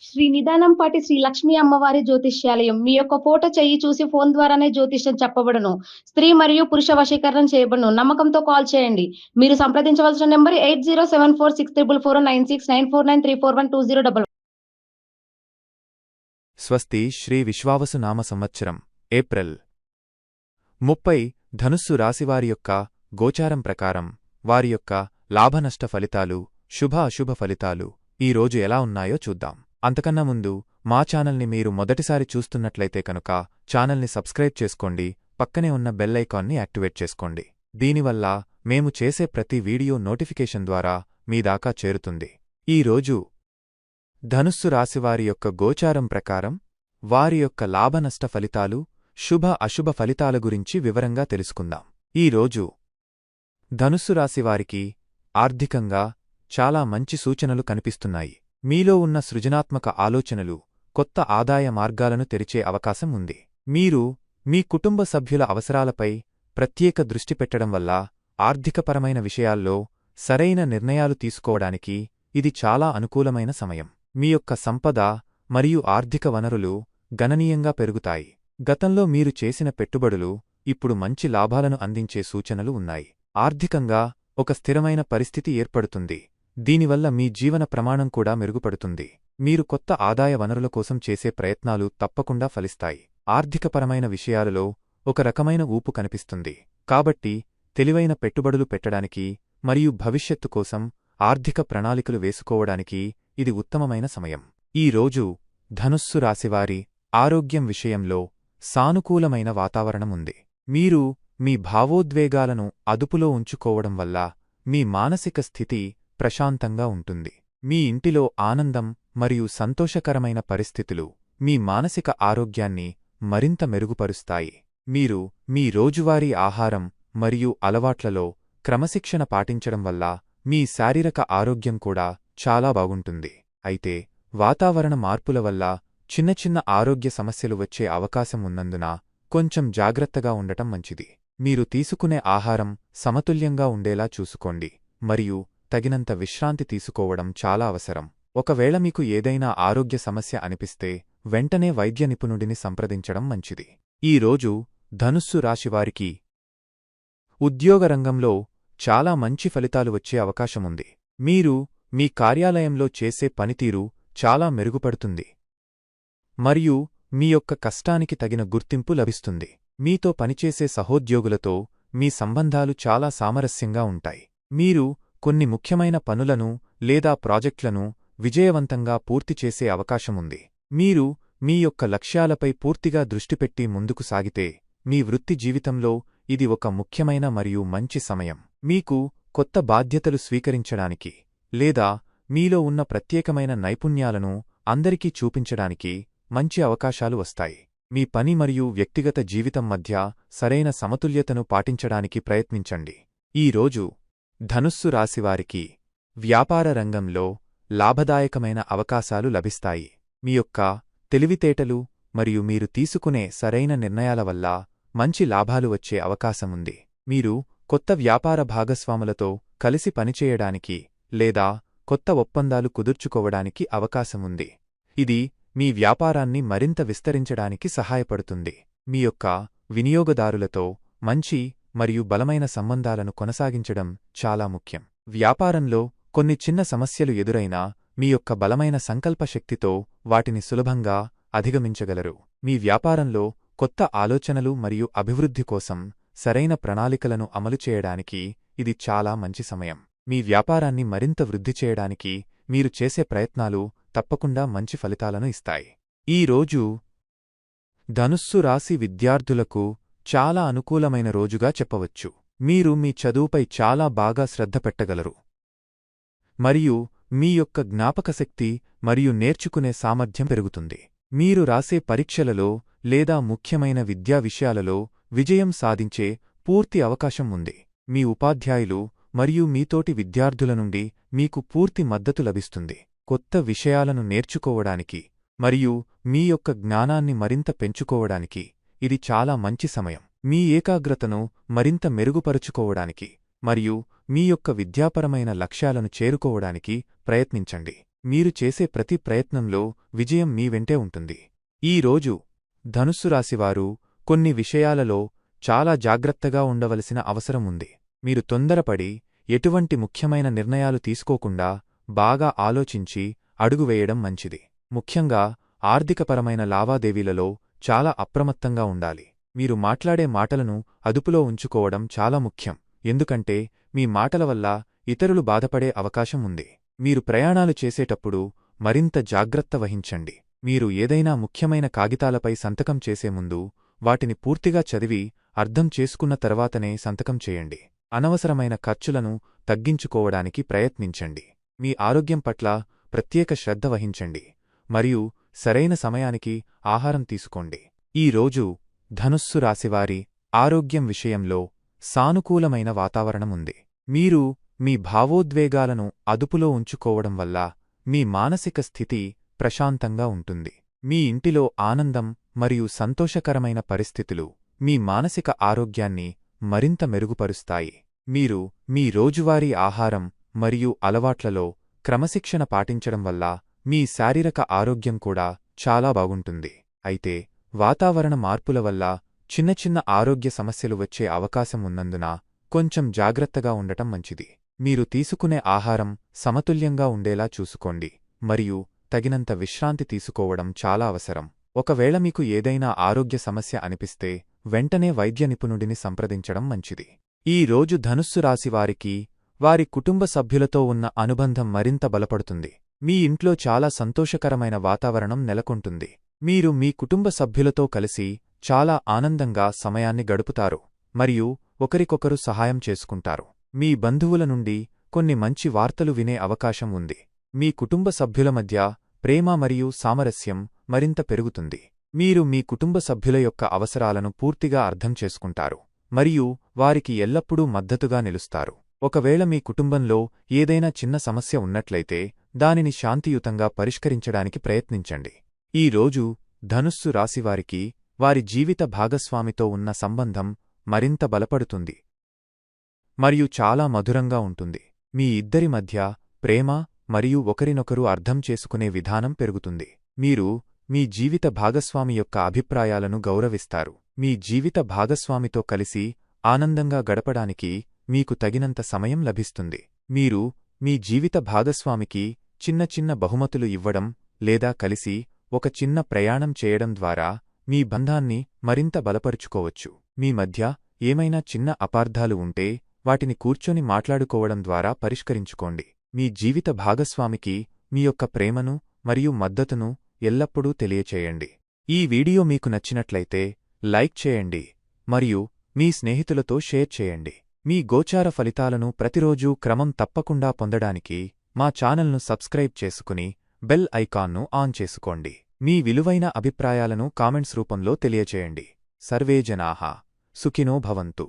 శ్రీ నిదానంపాటి శ్రీ లక్ష్మీ అమ్మవారి జ్యోతిష్యాలయం. మీ యొక్క ఫోటో చెయ్యి చూసి ఫోను ద్వారానే జ్యోతిష్యం చెప్పబడును. స్త్రీ మరియు పురుష వశీకరణం చేయబడును. నమ్మకంతో కాల్ చేయండి. మీరు సంప్రదించవలసిన నంబర్ 8074644969 94934120 స్వస్తి శ్రీ విశ్వావసు నామ సంవత్సరం ఏప్రిల్ 30 ధనుస్సు రాశివారి యొక్క గోచారం ప్రకారం వారి యొక్క లాభనష్ట ఫలితాలు, శుభ అశుభ ఫలితాలు ఈ రోజు ఎలా ఉన్నాయో చూద్దాం. అంతకన్నా ముందు మా ఛానల్ని మీరు మొదటిసారి చూస్తున్నట్లయితే కనుక ఛానల్ని సబ్స్క్రైబ్ చేసుకోండి, పక్కనే ఉన్న బెల్ ఐకాన్ని యాక్టివేట్ చేసుకోండి. దీనివల్ల మేము చేసే ప్రతి వీడియో నోటిఫికేషన్ ద్వారా మీ దాకా చేరుతుంది. ఈ రోజు ధనుస్సు రాశివారి యొక్క గోచారం ప్రకారం వారి యొక్క లాభనష్ట ఫలితాలు, శుభ అశుభ ఫలితాల గురించి వివరంగా తెలుసుకుందాం. ఈ రోజు ధనుస్సు రాశివారికి ఆర్థికంగా చాలా మంచి సూచనలు కనిపిస్తున్నాయి. మీలో ఉన్న సృజనాత్మక ఆలోచనలు కొత్త ఆదాయ మార్గాలను తెరిచే అవకాశం ఉంది. మీరు మీ కుటుంబ సభ్యుల అవసరాలపై ప్రత్యేక దృష్టి పెట్టడం వల్ల ఆర్థికపరమైన విషయాల్లో సరైన నిర్ణయాలు తీసుకోవడానికి ఇది చాలా అనుకూలమైన సమయం. మీ యొక్క సంపద మరియు ఆర్థిక వనరులు గణనీయంగా పెరుగుతాయి. గతంలో మీరు చేసిన పెట్టుబడులు ఇప్పుడు మంచి లాభాలను అందించే సూచనలు ఉన్నాయి. ఆర్థికంగా ఒక స్థిరమైన పరిస్థితి ఏర్పడుతుంది. దీనివల్ల మీ జీవన ప్రమాణం కూడా మెరుగుపడుతుంది. మీరు కొత్త ఆదాయ వనరుల కోసం చేసే ప్రయత్నాలు తప్పకుండా ఫలిస్తాయి. ఆర్థికపరమైన విషయాలలో ఒక రకమైన ఊపు కనిపిస్తుంది. కాబట్టి తెలివైన పెట్టుబడులు పెట్టడానికి మరియు భవిష్యత్తు కోసం ఆర్థిక ప్రణాళికలు వేసుకోవడానికి ఇది ఉత్తమమైన సమయం. ఈ రోజు ధనుస్సు రాశివారి ఆరోగ్యం విషయంలో సానుకూలమైన వాతావరణముంది. మీరు మీ భావోద్వేగాలను అదుపులో ఉంచుకోవడం వల్ల మీ మానసిక స్థితి ప్రశాంతంగా ఉంటుంది. మీ ఇంటిలో ఆనందం మరియు సంతోషకరమైన పరిస్థితులు మీ మానసిక ఆరోగ్యాన్ని మరింత మెరుగుపరుస్తాయి. మీరు మీ రోజువారీ ఆహారం మరియు అలవాట్లలో క్రమశిక్షణ పాటించడం వల్ల మీ శారీరక ఆరోగ్యం కూడా చాలా బాగుంటుంది. అయితే వాతావరణ మార్పుల వల్ల చిన్న చిన్న ఆరోగ్య సమస్యలు వచ్చే అవకాశం ఉన్నందున కొంచెం జాగ్రత్తగా ఉండటం మంచిది. మీరు తీసుకునే ఆహారం సమతుల్యంగా ఉండేలా చూసుకోండి మరియు తగినంత విశ్రాంతి తీసుకోవడం చాలా అవసరం. ఒకవేళ మీకు ఏదైనా ఆరోగ్య సమస్య అనిపిస్తే వెంటనే వైద్య నిపుణుడిని సంప్రదించడం మంచిది. ఈ రోజు ధనుస్సు రాశివారికి ఉద్యోగరంగంలో చాలా మంచి ఫలితాలు వచ్చే అవకాశముంది. మీరు మీ కార్యాలయంలో చేసే పనితీరు చాలా మెరుగుపడుతుంది మరియు మీ యొక్క కష్టానికి తగిన గుర్తింపు లభిస్తుంది. మీతో పనిచేసే సహోద్యోగులతో మీ సంబంధాలు చాలా సామరస్యంగా ఉంటాయి. మీరు కొన్ని ముఖ్యమైన పనులను లేదా ప్రాజెక్టులను విజయవంతంగా పూర్తి చేసే అవకాశముంది. మీరు మీ యొక్క లక్ష్యాలపై పూర్తిగా దృష్టిపెట్టి ముందుకు సాగితే మీ వృత్తి జీవితంలో ఇది ఒక ముఖ్యమైన మరియు మంచి సమయం. మీకు కొత్త బాధ్యతలు స్వీకరించడానికి లేదా మీలో ఉన్న ప్రత్యేకమైన నైపుణ్యాలను అందరికీ చూపించడానికి మంచి అవకాశాలు వస్తాయి. మీ పని మరియు వ్యక్తిగత జీవితం మధ్య సరైన సమతుల్యతను పాటించడానికి ప్రయత్నించండి. ఈ రోజు ధనుస్సు రాశివారికి వ్యాపార రంగంలో లాభదాయకమైన అవకాశాలు లభిస్తాయి. మీ యొక్క తెలివితేటలు మరియు మీరు తీసుకునే సరైన నిర్ణయాల వల్ల మంచి లాభాలు వచ్చే అవకాశముంది. మీరు కొత్త వ్యాపార భాగస్వాములతో కలిసి పనిచేయడానికి లేదా కొత్త ఒప్పందాలు కుదుర్చుకోవడానికి అవకాశముంది. ఇది మీ వ్యాపారాన్ని మరింత విస్తరించడానికి సహాయపడుతుంది. మీ యొక్క వినియోగదారులతో మంచి మరియు బలమైన సంబంధాలను కొనసాగించడం చాలా ముఖ్యం. వ్యాపారంలో కొన్ని చిన్న సమస్యలు ఎదురైనా మీ యొక్క బలమైన సంకల్పశక్తితో వాటిని సులభంగా అధిగమించగలరు. మీ వ్యాపారంలో కొత్త ఆలోచనలు మరియు అభివృద్ధి కోసం సరైన ప్రణాళికలను అమలు చేయడానికి ఇది చాలా మంచి సమయం. మీ వ్యాపారాన్ని మరింత వృద్ధి చేయడానికి మీరు చేసే ప్రయత్నాలు తప్పకుండా మంచి ఫలితాలను ఇస్తాయి. ఈ రోజు ధనుస్సు రాశి విద్యార్థులకు చాలా అనుకూలమైన రోజుగా చెప్పవచ్చు. మీరు మీ చదువుపై చాలా బాగా శ్రద్ధ పెట్టగలరు మరియు మీ యొక్క జ్ఞాపకశక్తి మరియు నేర్చుకునే సామర్థ్యం పెరుగుతుంది. మీరు రాసే పరీక్షలలో లేదా ముఖ్యమైన విద్యా విషయాలలో విజయం సాధించే పూర్తి అవకాశం ఉంది. మీ ఉపాధ్యాయులు మరియు మీతోటి విద్యార్థుల నుండి మీకు పూర్తి మద్దతు లభిస్తుంది. కొత్త విషయాలను నేర్చుకోవడానికి మరియు మీ యొక్క జ్ఞానాన్ని మరింత పెంచుకోవడానికి ఇది చాలా మంచి సమయం. మీ ఏకాగ్రతను మరింత మెరుగుపరుచుకోవడానికి మరియు మీ యొక్క విద్యాపరమైన లక్ష్యాలను చేరుకోవడానికి ప్రయత్నించండి. మీరు చేసే ప్రతి ప్రయత్నంలో విజయం మీ వెంటే ఉంటుంది. ఈ రోజు ధనుస్సు రాశివారు కొన్ని విషయాలలో చాలా జాగ్రత్తగా ఉండవలసిన అవసరం ఉంది. మీరు తొందరపడి ఎటువంటి ముఖ్యమైన నిర్ణయాలు తీసుకోకుండా బాగా ఆలోచించి అడుగు వేయడం మంచిది. ముఖ్యంగా ఆర్థికపరమైన లావాదేవీలలో చాలా అప్రమత్తంగా ఉండాలి. మీరు మాట్లాడే మాటలను అదుపులో ఉంచుకోవడం చాలా ముఖ్యం, ఎందుకంటే మీ మాటల వల్ల ఇతరులు బాధపడే అవకాశం ఉంది. మీరు ప్రయాణాలు చేసేటప్పుడు మరింత జాగ్రత్త వహించండి. మీరు ఏదైనా ముఖ్యమైన కాగితాలపై సంతకం చేసే ముందు వాటిని పూర్తిగా చదివి అర్థం చేసుకున్న తర్వాతనే సంతకం చేయండి. అనవసరమైన ఖర్చులను తగ్గించుకోవడానికి ప్రయత్నించండి. మీ ఆరోగ్యం పట్ల ప్రత్యేక శ్రద్ధ వహించండి మరియు సరైన సమయానికి ఆహారం తీసుకోండి. ఈ రోజు ధనుస్సు రాశివారి ఆరోగ్యం విషయంలో సానుకూలమైన వాతావరణముంది. మీరు మీ భావోద్వేగాలను అదుపులో ఉంచుకోవడం వల్ల మీ మానసిక స్థితి ప్రశాంతంగా ఉంటుంది. మీ ఇంటిలో ఆనందం మరియు సంతోషకరమైన పరిస్థితులు మీ మానసిక ఆరోగ్యాన్ని మరింత మెరుగుపరుస్తాయి. మీరు మీ రోజువారీ ఆహారం మరియు అలవాట్లలో క్రమశిక్షణ పాటించడం వల్ల మీ శారీరక ఆరోగ్యం కూడా చాలా బాగుంటుంది. అయితే వాతావరణ మార్పుల వల్ల చిన్న చిన్న ఆరోగ్య సమస్యలు వచ్చే అవకాశం ఉన్నందున కొంచెం జాగ్రత్తగా ఉండటం మంచిది. మీరు తీసుకునే ఆహారం సమతుల్యంగా ఉండేలా చూసుకోండి మరియు తగినంత విశ్రాంతి తీసుకోవడం చాలా అవసరం. ఒకవేళ మీకు ఏదైనా ఆరోగ్య సమస్య అనిపిస్తే వెంటనే వైద్య నిపుణుడిని సంప్రదించడం మంచిది. ఈ రోజు ధనుస్సు రాశివారికి వారి కుటుంబ సభ్యులతో ఉన్న అనుబంధం మరింత బలపడుతుంది. మీ ఇంట్లో చాలా సంతోషకరమైన వాతావరణం నెలకొంటుంది. మీరు మీ కుటుంబ సభ్యులతో కలిసి చాలా ఆనందంగా సమయాన్ని గడుపుతారు మరియు ఒకరికొకరు సహాయం చేసుకుంటారు. మీ బంధువుల నుండి కొన్ని మంచి వార్తలు వినే అవకాశం ఉంది. మీ కుటుంబ సభ్యుల మధ్య ప్రేమ మరియు సామరస్యం మరింత పెరుగుతుంది. మీరు మీ కుటుంబ సభ్యుల యొక్క అవసరాలను పూర్తిగా అర్థం చేసుకుంటారు మరియు వారికి ఎల్లప్పుడూ మద్దతుగా నిలుస్తారు. ఒకవేళ మీ కుటుంబంలో ఏదైనా చిన్న సమస్య ఉన్నట్లయితే దానిని శాంతియుతంగా పరిష్కరించడానికి ప్రయత్నించండి. ఈ రోజు ధనుస్సు రాశివారికి వారి జీవిత భాగస్వామితో ఉన్న సంబంధం మరింత బలపడుతుంది మరియు చాలా మధురంగా ఉంటుంది. మీ ఇద్దరి మధ్య ప్రేమ మరియు ఒకరినొకరు అర్థం చేసుకునే విధానం పెరుగుతుంది. మీరు మీ జీవిత భాగస్వామి యొక్క అభిప్రాయాలను గౌరవిస్తారు. మీ జీవిత భాగస్వామితో కలిసి ఆనందంగా గడపడానికి మీకు తగినంత సమయం లభిస్తుంది. మీరు మీ జీవిత భాగస్వామికి చిన్న చిన్న బహుమతులు ఇవ్వడం లేదా కలిసి ఒక చిన్న ప్రయాణం చేయడం ద్వారా మీ బంధాన్ని మరింత బలపరుచుకోవచ్చు. మీ మధ్య ఏమైనా చిన్న అపార్థాలు ఉంటే వాటిని కూర్చొని మాట్లాడుకోవడం ద్వారా పరిష్కరించుకోండి. మీ జీవిత భాగస్వామికి మీ యొక్క ప్రేమను మరియు మద్దతును ఎల్లప్పుడూ తెలియచేయండి. ఈ వీడియో మీకు నచ్చినట్లయితే లైక్ చేయండి మరియు మీ స్నేహితులతో షేర్ చేయండి. మీ గోచార ఫలితాలను ప్రతిరోజూ క్రమం తప్పకుండా పొందడానికి మా ఛానల్ను సబ్స్క్రైబ్ చేసుకుని బెల్ ఐకాన్ను ఆన్ చేసుకోండి. మీ విలువైన అభిప్రాయాలను కామెంట్స్ రూపంలో తెలియచేయండి. సర్వే జనాః సుఖినో భవంతు.